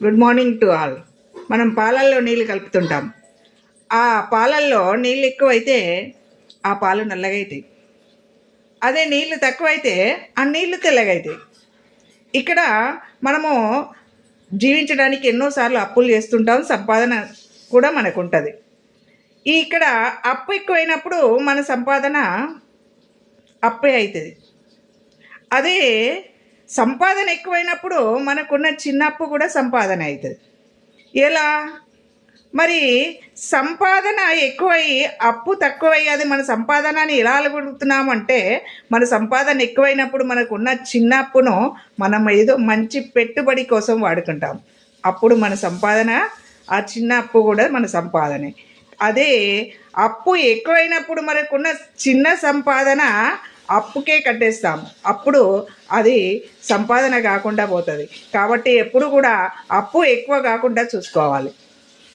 Good morning to all. మనం పాలల్లో నీళ్ళు కలుపుతుంటాం. ఆ పాలల్లో నీళ్ళు ఎక్కువైతే ఆ పాలు నల్లగా అవుతాయి. అదే నీళ్ళు తక్కువైతే ఆ నీళ్ళు తెల్లగా అవుతాయి. ఇక్కడ మనము జీవించడానికి ఎన్నోసార్లు అప్పులు చేస్తుంటాం, సంపాదన కూడా మనకు ఉంటుంది. ఇక్కడ అప్పు ఎక్కువైనప్పుడు మన సంపాదన అప్పే అవుతుంది. అదే సంపాదన ఎక్కువైనప్పుడు మనకున్న చిన్న అప్పు కూడా సంపాదన అవుతుంది. ఎలా మరి? సంపాదన ఎక్కువై అప్పు తక్కువై అది మన సంపాదనని ఎలా అలగొడుతున్నామంటే, మన సంపాదన ఎక్కువైనప్పుడు మనకున్న చిన్న అప్పును మనం ఏదో మంచి పెట్టుబడి కోసం వాడుకుంటాం. అప్పుడు మన సంపాదన, ఆ చిన్న అప్పు కూడా మన సంపాదనే. అదే అప్పు ఎక్కువైనప్పుడు మనకున్న చిన్న సంపాదన అప్పుకే కట్టేస్తాం. అప్పుడు అది సంపాదన కాకుండా పోతుంది. కాబట్టి ఎప్పుడు కూడా అప్పు ఎక్కువ కాకుండా చూసుకోవాలి.